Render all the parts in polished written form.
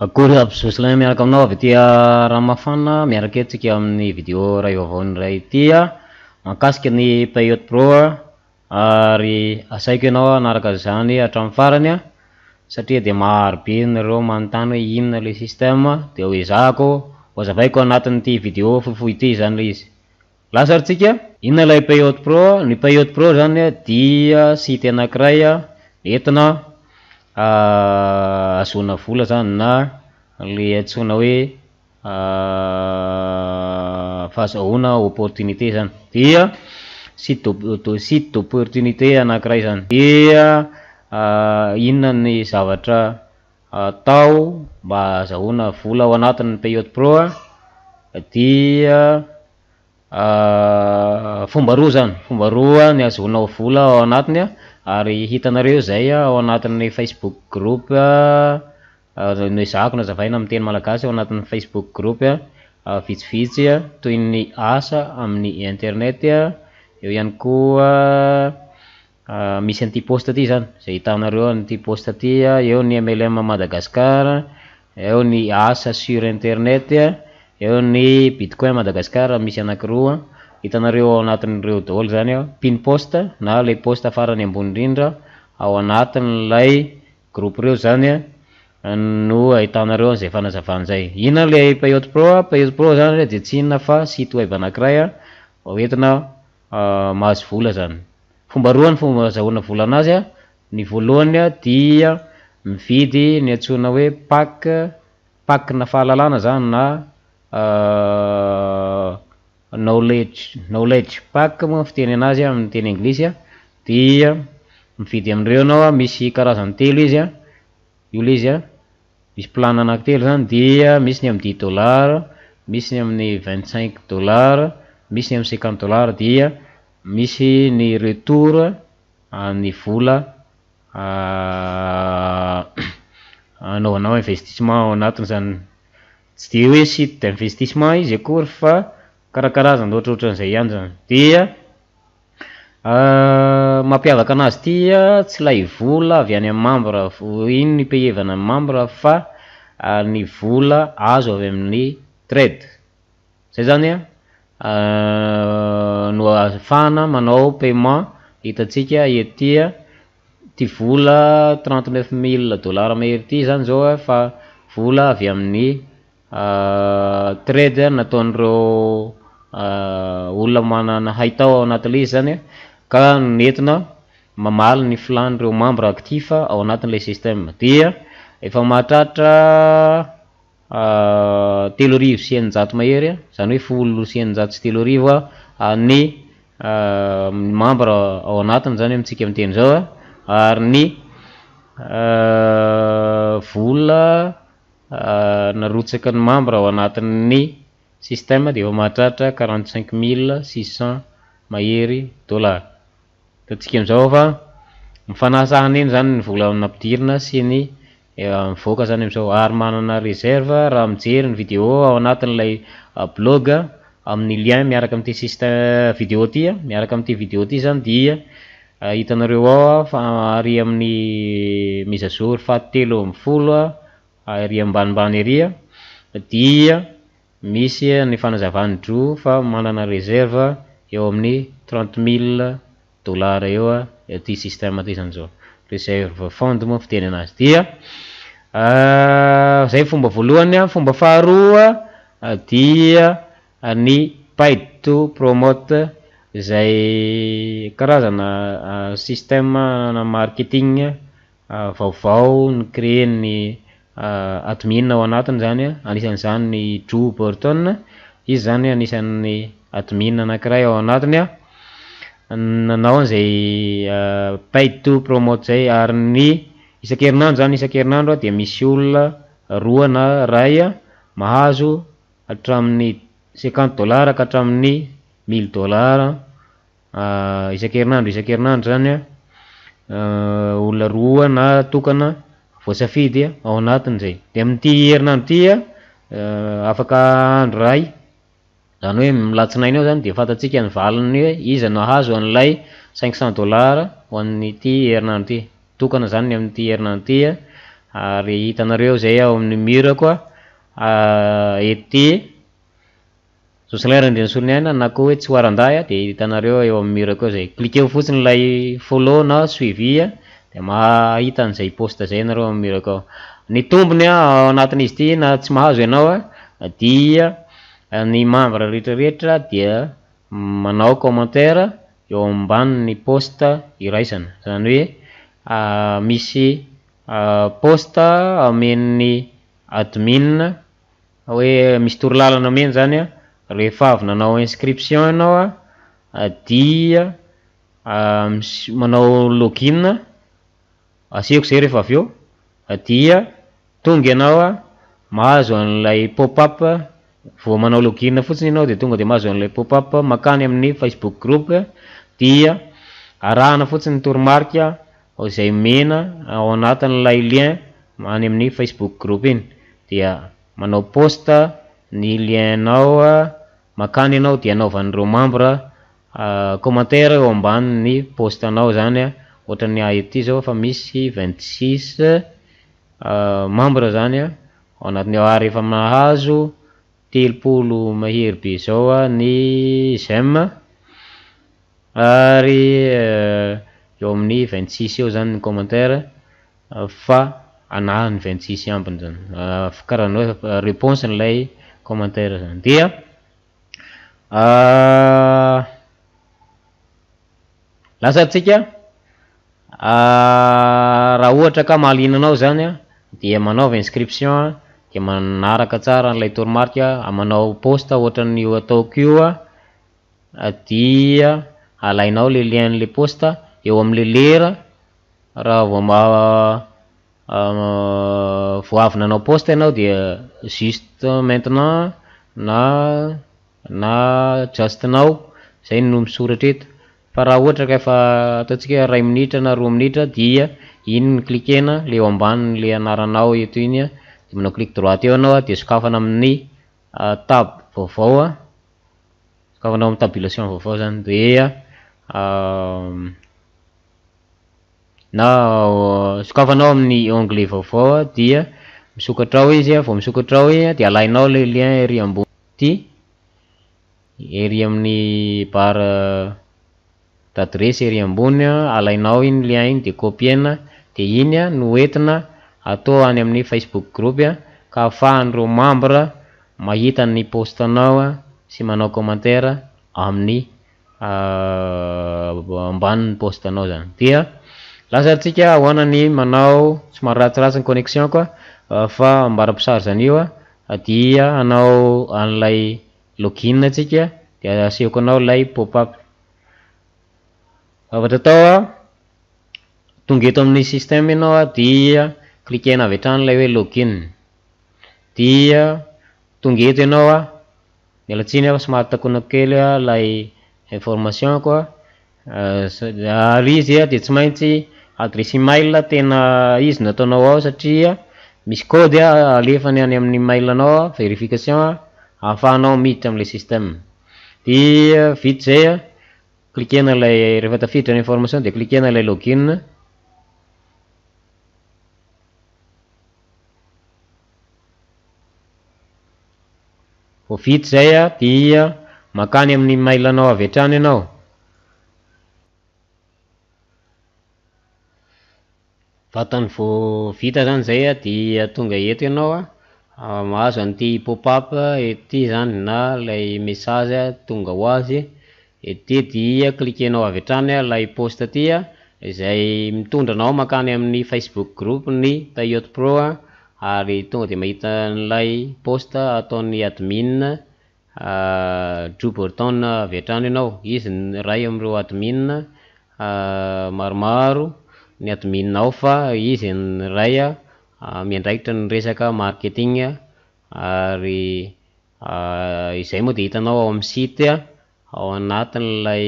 Akory abososy miaraka aminao avy aty Ranomafana, miaraka antsika amin'ny vidéo ray vaovao iray ity mahakasika ny Payotte Pro ary asaiko ianao hanaraka izany hatramin'ny farany satria dia maro be nareo manontany hoe inona le système dia ho ezahako ho azavaiko anatin'ity vidéo fohifohy ity zany le izy. Lazarintsika inona ilay Payotte Pro? Ny Payotte Pro zany dia site anankiray entina ahazoana vola zany na le antsoina hoe fahazahoana opportunité zany, dia site d'opportunité anankiray zany. Dia inona ny zavatra atao mba ahazahoana vola ao anatin'ny Payotte Pro dia fomba roa zany, fomba roa ny ahazoana vola ao anatiny ary hitanareo zay ao anatin'ny Facebook group no ezahako no hazavaina amin'ny teny malagasy ao anatin'ny Facebook group vitsivitsy toy ny asa amin'ny internet eo ihany koa misy an'ity poste ty zany zay hitanareo an'ity poste ty eo ny MLM Madagascar, eo ny asa sur internet, eo ny Bitcoin Madagascar misy anankiroa hitanareo ao anatin'ireo daholo zany pin poste na le poste farany ambony indrindra ao anatin'ilay groupe reo zany no ahitanareo an'izay fanazavana zay. Inona le Payotte Pro? Payotte Pro zany dia tsy inona fa site web anankiray entina mahazo vola zany. Fomba roa ny fomba azahoana vola anazy ny voalohany dia mividy ny antsoina hoe pack na fahalalana zany na knowledge pack moa fiteny anazy amin'ny teny anglisy dia mividy amin'ireo anao misy karazany telo izy io le izy misy plan anankitelo zany dia misy ny amin'ny $10, misy ny amin'ny $25, misy ny amin'ny $50 dia misy ny retour ny vola anaovanao investissement ao anatiny zany. Tsy de hoe site d'investissement izy akory fa karakarazany ohatrohatran'izay ihany zany. Dia mampiavaka anazy ty tsy lay vola avy any amin'ny membre iny ny payevana amin'ny membre fa ny vola azo avy amin'ny trade zay zany no ahafahana manao paiement hitantsika ety ty vola $39,000 mahery ty zany zao fa vola avy amin'ny trade nataon'ireo olona manana haitao ao anatin'ilay izy zany ka nentina mamaly ny flan'ireo membre actif ao anatin'ilay système. Dia efa mahatratra 3,900 mahery zany hoe 10,903 ny membre ao anatiny zany amintsika miteny zao ary ny vola narotsaka ny membre ao anatin'ny système dia efa mahatratra 45,600 mahery $. Tatsika amin'izao fa mifanasahana eny zany ny vola nampidirina sy ny mivoaka zany amin'izao ary manana réserve raha mijery ny vidéo ao anatin'ilay blog amin'ny lien miaraka amin'ity système vidéo ty miaraka amin'ity vidéo ty zany dia hitanareo ao fa ary amin'ny mise à jour faha-10 ary ambanimbany ery dia misy ny fanazavany dro fa manana réserve eo amin'ny $30,000 eo ty système ty zany zao, réserve fond moa fiteny anazy. Dia zay fomba voalohany. Fomba faharoa dia ny paid to promote zay karazana système na marketing vaovao ny créer ny admin ao anatiny zany anisan'izany ny Joe Burton, izy zany anisan'ny admin anankiray ao anatiny nanao an'izay paid to promote zay ary ny isan-kerinandro dia misy olona roa na ray mahazo hatramin'ny $50 ka hatramin'ny $1,000 isan-kerinandro zany olona roa na tokana voasafidy ao anatin'izay. Dia amin'ity herinandro ty afaka andro ray zany hoe milatsinainy eo zany dia fantatsika ny valiny hoe iza nahazo an'ilay $500 ho an'ity herinandro ty tokana zany amin'ity herinandro ty ary hitanareo zay ao amin'ny mur koa ety socialaire indreny solony aina na koa hoe tsy hoaranday de hitanareo eo amin'ny mur koa zay cliqueo fotsiny lay follow na suivi de mahita an'izay poste zay nareo amin'ny mur koa ny tombony ao anatin'izy ity na tsy mahazo ianao dia ny membre rehetrarehetra dia manao commentaire eo ambany ny poste iraisana zany hoe misy poste amen'ny admin hoe misy torolalana meny zany rehefa avy nanao inscription ianao dia manao login asiako zay rehefa avy eo dia tonga ianao mahazo an'ilay pop-up vao manao login fotsiny ianao de tonga de mahazo an'ilay pop-up makany amin'ny Facebook group dia arahana fotsiny ny toromarika izay mena ao anatin'ilay lien any amin'ny Facebook group iny dia manao poste ny lienao makany ianao dia anaovan'ireo membre commentaire eo ambany ny poste anao zany ohatrany ety zao fa misy 26 membre zany ao anatiny ao ary efa mahazo 30 mahery be zao ny j'aime ary eo amin'ny 26 eo zany ny commentaire fa anahany 26 ambiny zany karaha hoe réponse n'ilay commentaire zany dia lasa tsika raha ohatra ka mahaliana anao zany dia manaova inscription dia manaraka tsara n'ilay toromarika manao poste ohatran'ny ataoko io dia alainao le lien'le poste eo am'le lera raha vao avy nanao poste ianao dia juste maintenant na just now zay no misoratra eto fa raha ohatra ka efa ataontsika 2 minitra na 2 minitra dia iny ny cliquena le eo ambany le anaranao eto iny de manao clique droite eo anao de sokafana amin'ny tab vaovao sokafana amin'ny tabulation vaovao zany dia na sokafanao amin'ny onglet vaovao dia misokatra ao izy vao misokatra ao iny dia alainao le lien ery ambony ty ery amin'ny barre d'adresse ery ambony alainao iny lien iny de copiena de iny no entina atao any amin'ny Facebook group ka ahafahan'ireo membre mahita ny poste anao sy manao commentaire amin'ny ambanin'ny poste anao zany dia lasa tsika ahoana ny manao somary ratsiratsy ny connexion koa fa ambara-pisary zany io dia anao an'ilay login tsika dia asehoko anao lay pop-up afatra atao tonga eto amin'ny système ianao dia cliquena avy hatrany lay hoe login dia tonga eto ianao mialatsiny fa somary takonako kely lay information koa ary izy de tsy maintsy adresse email tena izy no ataonao ao satria misy code alefany any amin'ny mail anao verification ahafahanao miditra am'le système dia vita zay cliquena lay rehefa tafiditra ny information de cliquena lay login vao vita zay dia makany amin'ny mail anao avy hatrany ianao vatany vao vita zany zay dia tonga eto ianao mahazo an'ity pop-up ety zany na lay message tonga ho azy ety dia cliquenao avy hatrany lay poste ty izay mitondra anao makany amin'ny Facebook group ny Tayote Pro ary tonga de mahita n'ilay poste ataon'ny admin Joe Burton avy hatrany ianao izy ny ray amin'ireo admin maromaro ny admin ao fa izy ny ray miandraikitra ny resaka marketing ary izay moa de hitanao ao amin'ny site ao anatin'ilay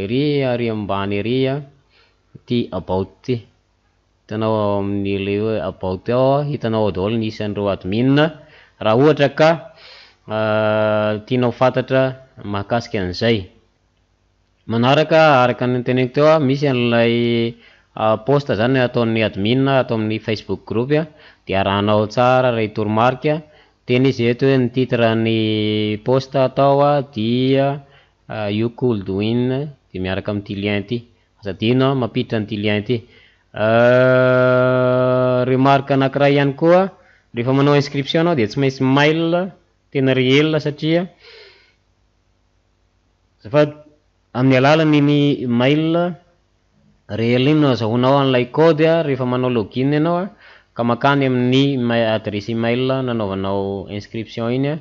ery ary ambany ery ty about ty hitanao ao amin'ny le hoe about ao hitanao ao daholo ny isan'ireo admin raha ohatra ka tianao fantatra mahakasika an'izay manaraka araka ny teneniko teo misy an'ilay posta zany ataon'ny admin atao amin'ny Facebook group dia arahanao tsara ray toromarika teny izy eto hoe ny titre ny posta atao dia you could win dia miaraka amin'ity lien ity azadino mampiditra an'ity lien ity remarque anankiray ihany koa rehefa manao inscription anao dia tsy maintsy mail tena réel satria amin'ny alalan'ny mail réel iny no azahoanao an'ilay code rehefa manao login ianao ka makany amin'ny adresse email nanaovanao inscription iny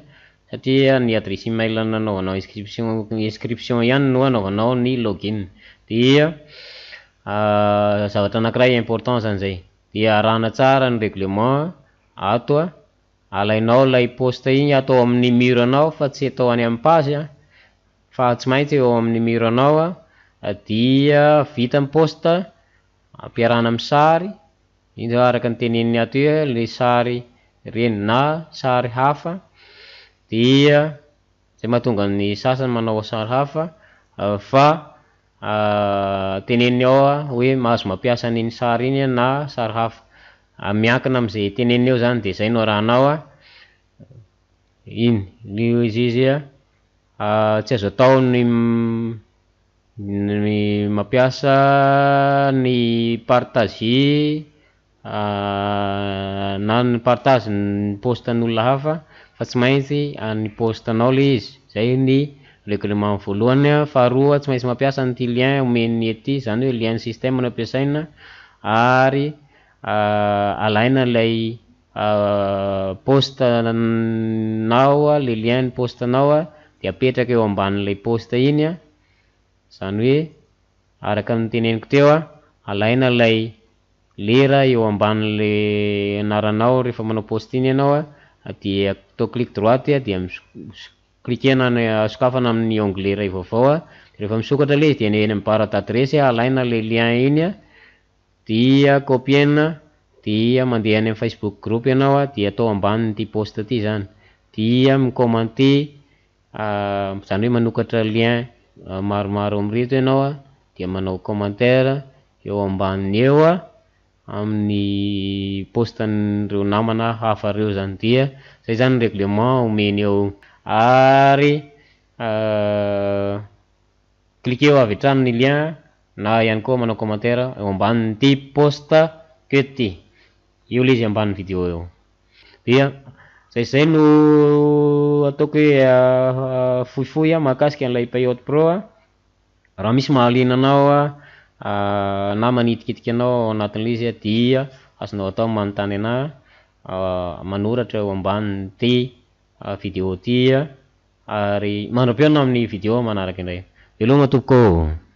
satria ny adresse email nanaovanao inscription ihany no anaovanao ny login dia zavatra anankiray important zany zay dia arahana tsara ny règlement ato alainao lay poste igny atao amin'ny mur anao fa tsy atao any amin'ny page fa tsy maintsy eo amin'ny mur anao dia vita amin'ny poste ampiarahana amin'ny sary iny araka ny teneniny ato le sary reny na sary hafa dia zay mahatonga ny sasany manao sary hafa fa teneniny ao hoe mahazo mampiasa an'iny sary iny na sary hafa miankina amin'izay teneniny eo zany dia zay no arahanao iny izy tsy azo atao ny mampiasa ny partage na ny partage ny postan'olona hafa fa tsy maintsy ny postanao le izy zay ny règlement voalohany faharoa tsy maintsy mampiasa nyity lien omeny ety zany hoe lien système no ampiasaina ary alaina lay postanao le lien ny postanao dia apetraka eo ambanin'ilay poste iny zany hoe araka ny teneniko teo alaina lay lera eo ambanin'le anaranao rehefa manao poste iny ianao dia atao clic droite dia cliquena sokafana amin'ny onglet ray vaovao rehefa misokatra le izy dia eny amin'ny barre d'adresse alaina le lien iny dia copiena dia mandeha any amin'ny Facebook group ianao dia atao ambanin'ity poste ity zany dia micommente zany hoe manokatra lien maromaro amrito ianao dia manao commentaire eo ambaniny eo amin'ny postan'ireo namana hafa reo zany dia zay zany règlement omeny eo ary cliqueo avy hatrany ny lien na ihany koa manao commentaire eo ambanin'ity poste kety io le izy ambanin'ny vidéo eo dia zay no ataoko hoe fohifohy mahakasika an'ilay Payotte Pro raha misy mahaliana anao na manitikitika anao ao anatin'ilay izy dia azonao atao manontany anahy manoratra eo ambanin'ity vidéo ty ary manam-piona amin'ny vidéo manaraka indray veloma tompoko.